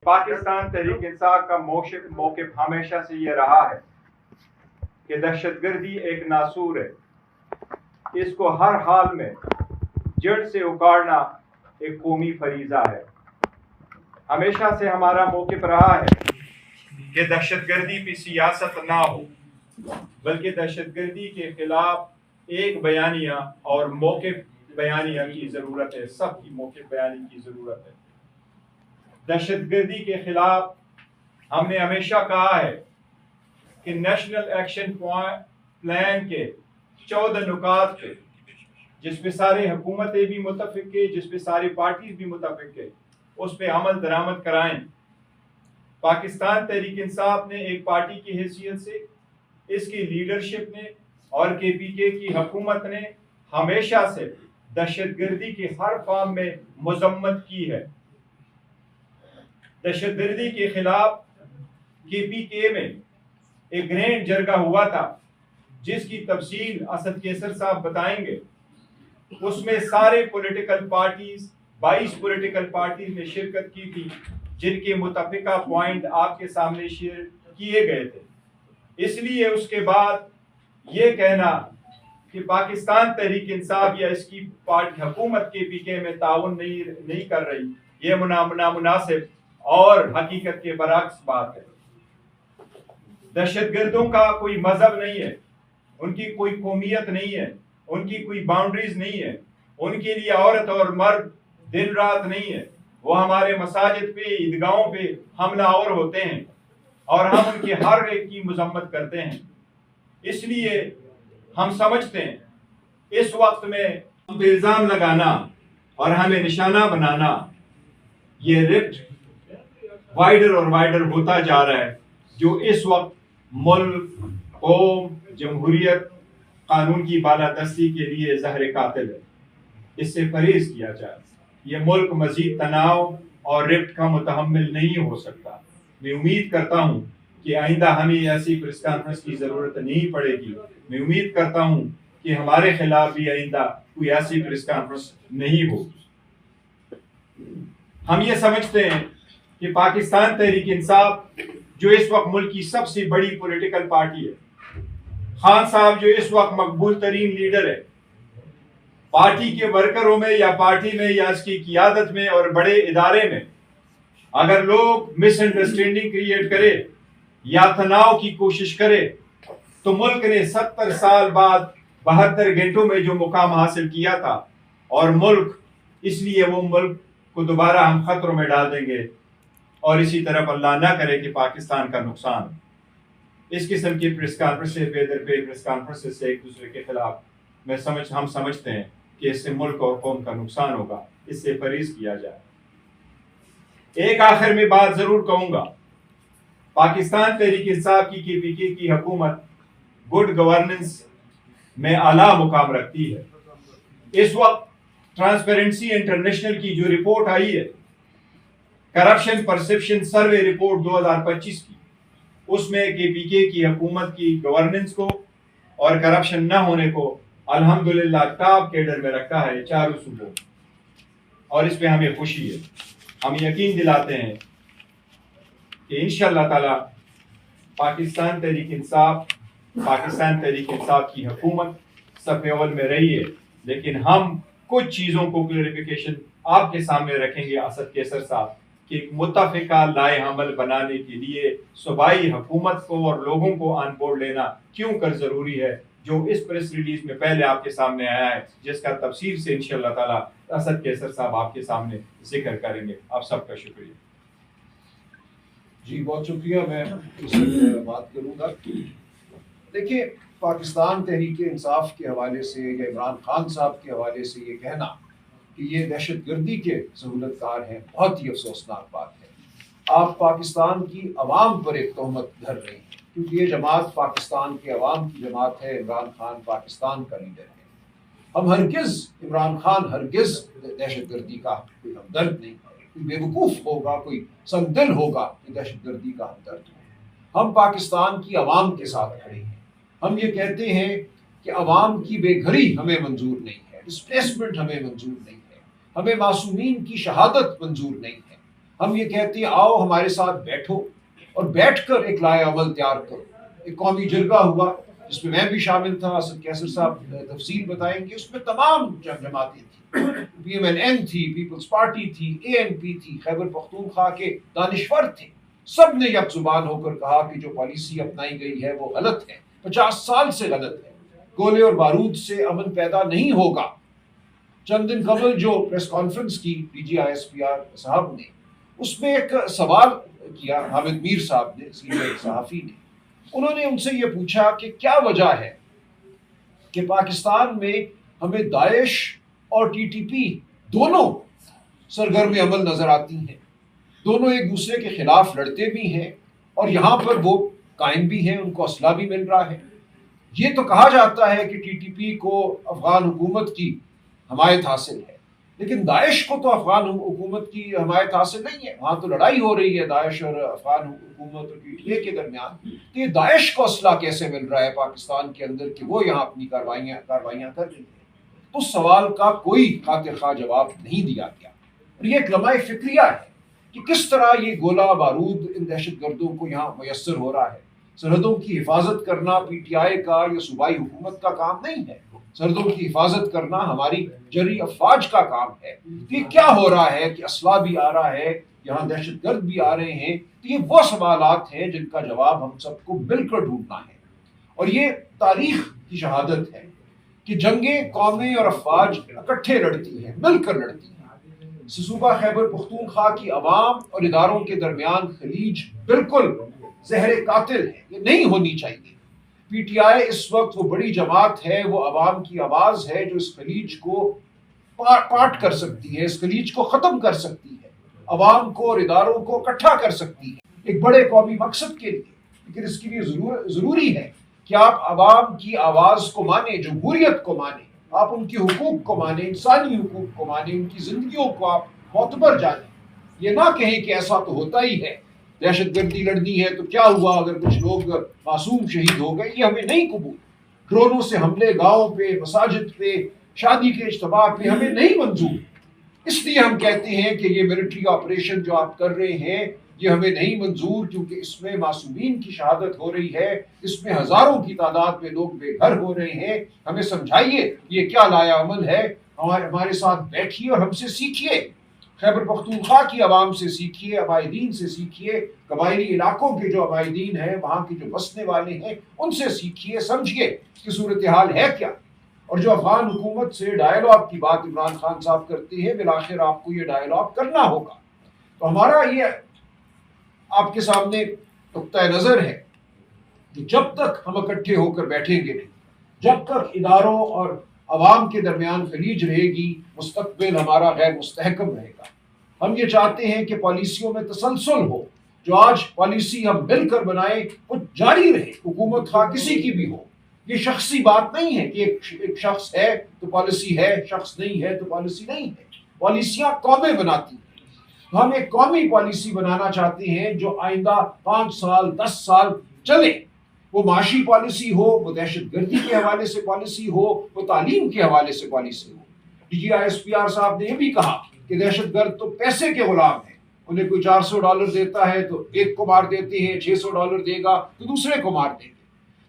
پاکستان تحریک انصاف کا موقف ہمیشہ سے یہ رہا ہے کہ دہشت گردی ایک ناسور ہے، اس کو ہر حال میں جڑ سے اکاڑنا ایک قومی فریضہ ہے۔ ہمیشہ سے ہمارا موقف رہا ہے کہ دہشت گردی پہ سیاست نہ ہو، بلکہ دہشت گردی کے خلاف ایک بیانیہ اور موقف بیانیہ کی ضرورت ہے، سب کی موقف بیانی کی ضرورت ہے۔ دہشت گردی کے خلاف ہم نے ہمیشہ کہا ہے کہ نیشنل ایکشن پلان کے 14 نکات پہ، جس پہ سارے حکومتیں بھی متفق ہے، جس پہ ساری پارٹیز بھی متفق ہے، اس پہ عمل درآمد کرائیں۔ پاکستان تحریک انصاف نے ایک پارٹی کی حیثیت سے، اس کی لیڈرشپ نے اور KPK کی حکومت نے ہمیشہ سے دہشت گردی کی ہر فارم میں مذمت کی ہے۔ دہشت گردی کے خلاف KPK میں ایک گرینڈ جرگہ ہوا تھا، جس کی تفصیل اسد کیسر صاحب بتائیں گے۔ اس میں سارے پولیٹیکل پارٹیز 22 پولیٹیکل پارٹیز نے شرکت کی تھی، جن کے متفقہ پوائنٹ آپ کے سامنے شیئر کیے گئے تھے۔ اس لیے اس کے بعد یہ کہنا کہ پاکستان تحریک انصاف یا اس کی پارٹی حکومت KPK میں تعاون نہیں کر رہی، یہ نامناسب اور حقیقت کے برعکس بات ہے۔ دہشت گردوں کا کوئی مذہب نہیں ہے، ان کی کوئی قومیت نہیں ہے، ان کی کوئی باؤنڈریز نہیں ہے، ان کے لیے عورت اور مرد دن رات نہیں ہے۔ وہ ہمارے مساجد پہ، عیدگاہوں پہ حملہ آور ہوتے ہیں اور ہم ان کی ہر ایک کی مذمت کرتے ہیں۔ اس لیے ہم سمجھتے ہیں اس وقت میں الزام لگانا اور ہمیں نشانہ بنانا، یہ رفٹ وائڈر اور وائڈر ہوتا جا رہا ہے، جو اس وقت ملک، قوم، جمہوریت، قانون کی بالادستی کے لیے زہر قاتل ہے۔ اس سے پرہیز کیا جائے۔ یہ ملک مزید تناؤ اور رفٹ کا متحمل نہیں ہو سکتا۔ میں امید کرتا ہوں کہ آئندہ ہمیں ایسی پریس کانفرنس کی ضرورت نہیں پڑے گی۔ میں امید کرتا ہوں کہ ہمارے خلاف بھی آئندہ کوئی ایسی پریس کانفرنس نہیں ہوگی۔ ہم یہ سمجھتے ہیں کہ پاکستان تحریک انصاف جو اس وقت ملک کی سب سے بڑی پولیٹیکل پارٹی ہے، خان صاحب جو اس وقت مقبول ترین لیڈر ہے، پارٹی کے ورکروں میں یا پارٹی میں یا اس کی قیادت میں اور بڑے ادارے میں اگر لوگ مس انڈرسٹینڈنگ کریٹ کرے یا تناؤ کی کوشش کرے، تو ملک نے 70 سال بعد 72 گھنٹوں میں جو مقام حاصل کیا تھا، اور ملک اس لیے وہ ملک کو دوبارہ ہم خطروں میں ڈال دیں گے، اور اسی طرف اللہ نہ کرے کہ پاکستان کا نقصان۔ اس قسم کی پریس کانفرنس سے پریس کانفرنس سے ایک دوسرے کے خلاف ہم سمجھتے ہیں کہ اس سے ملک اور قوم کا نقصان ہوگا، اس سے پرہیز کیا جائے۔ ایک آخر میں بات ضرور کہوں گا، پاکستان تحریک انصاف کی KPK کی حکومت گڈ گورننس میں اعلیٰ مقام رکھتی ہے۔ اس وقت ٹرانسپیرنسی انٹرنیشنل کی جو رپورٹ آئی ہے، کرپشن پرسپشن سروے رپورٹ 2025 کی، اس میں KPK کی حکومت کی گورننس کو اور کرپشن نہ ہونے کو الحمدللہ ٹاپ کیڈر میں رکھا ہے چاروں صوبوں، اور اس پہ ہمیں خوشی ہے۔ ہم یقین دلاتے ہیں کہ انشاءاللہ تعالی پاکستان تحریک انصاف کی حکومت صف اول میں رہی ہے، لیکن ہم کچھ چیزوں کو کلیریفیکیشن آپ کے سامنے رکھیں گے اسد کیسر صاحب، کہ ایک متفقہ لائے عمل بنانے کے لیے صوبائی حکومت کو اور لوگوں کو آن بورڈ لینا کیوں کر ضروری ہے، جو اس پریس ریلیز میں پہلے آپ کے سامنے آیا ہے، جس کا تفصیل سے انشاءاللہ تعالی اسد کیسر صاحب آپ کے سامنے ذکر کریں گے۔ آپ سب کا شکریہ۔ جی بہت شکریہ۔ میں اس پر بات کروں گا۔ دیکھیے، پاکستان تحریک انصاف کے حوالے سے یا عمران خان صاحب کے حوالے سے یہ کہنا کہ یہ دہشت گردی کے سہولت کار ہیں، بہت ہی افسوسناک بات ہے۔ آپ پاکستان کی عوام پر ایک تہمت دھر رہے ہیں، کیونکہ یہ جماعت پاکستان کے عوام کی جماعت ہے۔ عمران خان پاکستان کا لیڈر ہے۔ ہم ہرگز عمران خان ہرگز دہشت گردی کا کوئی ہمدرد نہیں ہے۔ کوئی بیوقوف ہوگا، کوئی سنگ دل ہوگا کہ دہشت گردی کا ہمدرد ہو۔ ہم پاکستان کی عوام کے ساتھ کھڑے ہیں۔ ہم یہ کہتے ہیں کہ عوام کی بے گھری ہمیں منظور نہیں ہے، ڈسپلیسمنٹ ہمیں منظور نہیں ہے، ہمیں معصومین کی شہادت منظور نہیں ہے۔ ہم یہ کہتے ہیں آؤ ہمارے ساتھ بیٹھو اور بیٹھ کر ایک لائحہ عمل تیار کرو. ایک قومی جرگہ ہوا جس میں بھی شامل تھا، اسد کیسر صاحب تفصیل بتائیں گے. اس میں تمام جماعتیں تھیں، پی ایم این این تھی، پیپلز پارٹی تھی، اے این پی تھی، خیبر پختونخوا کے دانشور تھے. سب نے یک زبان ہو کر کہا کہ جو پالیسی اپنائی گئی ہے وہ غلط ہے، 50 سال سے غلط ہے. گولے اور بارود سے امن پیدا نہیں ہوگا. چند دن قبل جو پریس کانفرنس کی D G I S P R صاحب نے، اس میں ایک سوال کیا حامد میر صاحب نے، سینئر صحافی نے. انہوں نے ان سے یہ پوچھا کہ کیا وجہ ہے کہ پاکستان میں ہمیں داعش اور ٹی ٹی پی دونوں سرگرم عمل نظر آتی ہیں، دونوں ایک دوسرے کے خلاف لڑتے بھی ہیں اور یہاں پر وہ قائم بھی ہیں، ان کو اسلحہ بھی مل رہا ہے. یہ تو کہا جاتا ہے کہ ٹی ٹی پی کو افغان حکومت کی حمایت حاصل ہے، لیکن داعش کو تو افغان حکومت کی حمایت حاصل نہیں ہے. وہاں تو لڑائی ہو رہی ہے داعش اور افغان حکومت اور ٹی ٹی پی کے درمیان. تو یہ داعش کو اسلحہ کیسے مل رہا ہے پاکستان کے اندر کہ وہ یہاں اپنی کاروائیاں کر رہی ہے؟ تو سوال کا کوئی خاطر خواہ جواب نہیں دیا گیا. اور یہ ایک لمحہ فکریہ ہے کہ کس طرح یہ گولہ بارود ان دہشت گردوں کو یہاں میسر ہو رہا ہے. سرحدوں کی حفاظت کرنا پی ٹی آئی کا یا صوبائی حکومت کا کام نہیں ہے. سرحدوں کی حفاظت کرنا ہماری جری افواج کا کام ہے. یہ کیا ہو رہا ہے کہ اسلحہ بھی آ رہا ہے، یہاں دہشت گرد بھی آ رہے ہیں. تو یہ وہ سوالات ہیں جن کا جواب ہم سب کو مل کر ڈھونڈنا ہے. اور یہ تاریخ کی شہادت ہے کہ جنگیں قومیں اور افواج اکٹھے لڑتی ہیں، مل کر لڑتی ہیں. صوبہ خیبر پختونخوا کی عوام اور اداروں کے درمیان خلیج بالکل زہر قاتل ہے، یہ نہیں ہونی چاہیے. پی ٹی آئی اس وقت وہ بڑی جماعت ہے، وہ عوام کی آواز ہے جو اس خلیج کو پاٹ کر سکتی ہے، اس خلیج کو ختم کر سکتی ہے، عوام کو اور اداروں کو اکٹھا کر سکتی ہے ایک بڑے قومی مقصد کے لیے. لیکن اس کے لیے ضروری ہے کہ آپ عوام کی آواز کو مانیں، جمہوریت کو مانیں، آپ ان کے حقوق کو مانیں، انسانی حقوق کو مانیں، ان کی زندگیوں کو آپ معتبر جانیں. یہ نہ کہیں کہ ایسا تو ہوتا ہی ہے، دہشت گردی لڑنی ہے تو کیا ہوا اگر کچھ لوگ معصوم شہید ہو گئے. یہ ہمیں نہیں قبول. ڈرونوں سے حملے گاؤں پہ، مساجد پہ، شادی کے اجتماع پہ ہمیں نہیں منظور. اس لیے ہم کہتے ہیں کہ یہ ملٹری آپریشن جو آپ کر رہے ہیں یہ ہمیں نہیں منظور، کیونکہ اس میں معصومین کی شہادت ہو رہی ہے، اس میں ہزاروں کی تعداد میں لوگ بے گھر ہو رہے ہیں. ہمیں سمجھائیے یہ کیا لائحہ عمل ہے. ہمارے ساتھ بیٹھیے اور ہم سے سیکھیے. خیبر پختونخوا کی عوام سے سیکھیے، عبائدین سے سیکھیے، قبائلی علاقوں کے جو عبائدین ہیں، وہاں کے جو بسنے والے ہیں، ان سے سیکھیے، سمجھیے کہ صورتحال ہے کیا. اور جو افغان حکومت سے ڈائیلاگ کی بات عمران خان صاحب کرتے ہیں، بالآخر آپ کو یہ ڈائیلاگ کرنا ہوگا. تو ہمارا یہ آپ کے سامنے نقطۂ نظر ہے کہ جب تک ہم اکٹھے ہو کر بیٹھیں گے نہیں، جب تک اداروں اور عوام کے درمیان خلیج رہے گی، مستقبل ہمارا غیر مستحکم رہے گا. ہم یہ چاہتے ہیں کہ پالیسیوں میں تسلسل ہو. جو آج پالیسی ہم مل کر بنائیں وہ جاری رہے، حکومت خواہ کسی کی بھی ہو. یہ شخصی بات نہیں ہے کہ ایک شخص ہے تو پالیسی ہے، شخص نہیں ہے تو پالیسی نہیں ہے. پالیسیاں قومیں بناتی ہیں. ہم ایک قومی پالیسی بنانا چاہتے ہیں جو آئندہ 5 سال 10 سال چلے. وہ معاشی پالیسی ہو، وہ دہشت گردی کے حوالے سے پالیسی ہو، وہ تعلیم کے حوالے سے پالیسی ہو. D G I S P R صاحب نے یہ بھی کہا کہ دہشت گرد تو پیسے کے غلام ہیں. انہیں کوئی $400 دیتا ہے تو ایک کو مار دیتے ہیں، $600 دے گا تو دوسرے کو مار دیں گے.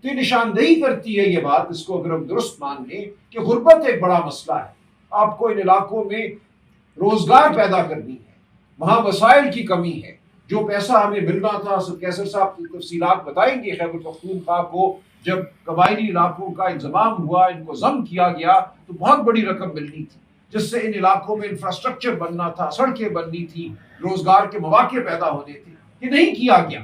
تو یہ نشاندہی کرتی ہے یہ بات، اس کو اگر ہم درست مان لیں، کہ غربت ایک بڑا مسئلہ ہے. آپ کو ان علاقوں میں روزگار پیدا کرنی ہے، وہاں وسائل کی کمی ہے. جو پیسہ ہمیں ملنا تھا، کیسر صاحب کی تفصیلات بتائیں گے، خیبر پختونخوا کو جب قبائلی علاقوں کا انضمام ہوا، ان کو ضم کیا گیا تو بہت بڑی رقم ملنی تھی، جس سے ان علاقوں میں انفراسٹرکچر بننا تھا، سڑکیں بننی تھی، روزگار کے مواقع پیدا ہونے تھے. یہ نہیں کیا گیا.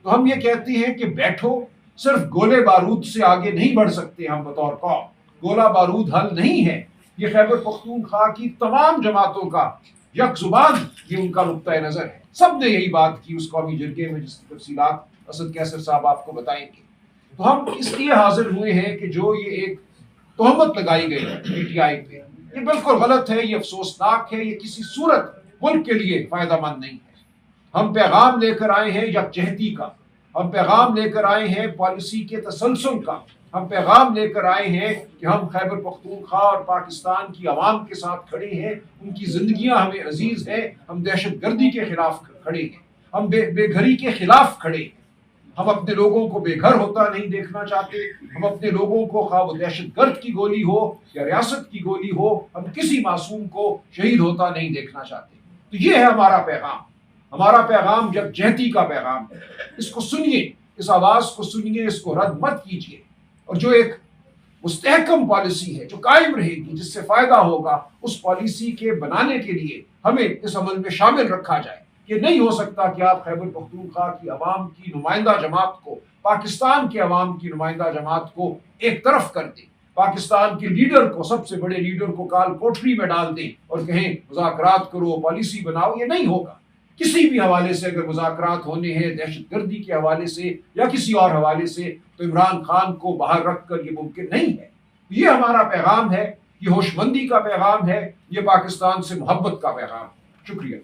تو ہم یہ کہتے ہیں کہ بیٹھو. صرف گولے بارود سے آگے نہیں بڑھ سکتے ہم بطور قوم. گولہ بارود حل نہیں ہے. یہ خیبر پختونخوا کی تمام جماعتوں کا یک زبان یہ ان کا نقطۂ نظر ہے. سب نے یہی بات کی اس قومی جرگے میں، جس کی تفصیلات اسد کیسر صاحب آپ کو بتائیں گے. تو ہم اس لیے حاضر ہوئے ہیں کہ جو یہ ایک تہمت لگائی گئی ہے پی ٹی آئی پہ، یہ بالکل غلط ہے، یہ افسوسناک ہے، یہ کسی صورت ملک کے لیے فائدہ مند نہیں ہے. ہم پیغام لے کر آئے ہیں یکجہتی کا، ہم پیغام لے کر آئے ہیں پالیسی کے تسلسل کا، ہم پیغام لے کر آئے ہیں کہ ہم خیبر پختونخوا اور پاکستان کی عوام کے ساتھ کھڑے ہیں، ان کی زندگیاں ہمیں عزیز ہیں، ہم دہشت گردی کے خلاف کھڑے ہیں، ہم بے گھری کے خلاف کھڑے ہیں، ہم اپنے لوگوں کو بے گھر ہوتا نہیں دیکھنا چاہتے، ہم اپنے لوگوں کو خواہ وہ دہشت گرد کی گولی ہو یا ریاست کی گولی ہو، ہم کسی معصوم کو شہید ہوتا نہیں دیکھنا چاہتے۔ تو یہ ہے ہمارا پیغام۔ ہمارا پیغام یکجہتی کا پیغام ہے۔ اس کو سنیے، اس آواز کو سنیے، اس کو رد مت کیجیے، اور جو ایک مستحکم پالیسی ہے جو قائم رہے گی، جس سے فائدہ ہوگا، اس پالیسی کے بنانے کے لیے ہمیں اس عمل میں شامل رکھا جائے۔ یہ نہیں ہو سکتا کہ آپ خیبر پختونخوا کی عوام کی نمائندہ جماعت کو، پاکستان کے عوام کی نمائندہ جماعت کو ایک طرف کر دیں، پاکستان کے لیڈر کو، سب سے بڑے لیڈر کو کال کوٹری میں ڈال دیں اور کہیں مذاکرات کرو، پالیسی بناؤ۔ یہ نہیں ہوگا۔ کسی بھی حوالے سے اگر مذاکرات ہونے ہیں، دہشت گردی کے حوالے سے یا کسی اور حوالے سے، تو عمران خان کو باہر رکھ کر یہ ممکن نہیں ہے۔ یہ ہمارا پیغام ہے، یہ ہوش مندی کا پیغام ہے، یہ پاکستان سے محبت کا پیغام ہے۔ شکریہ۔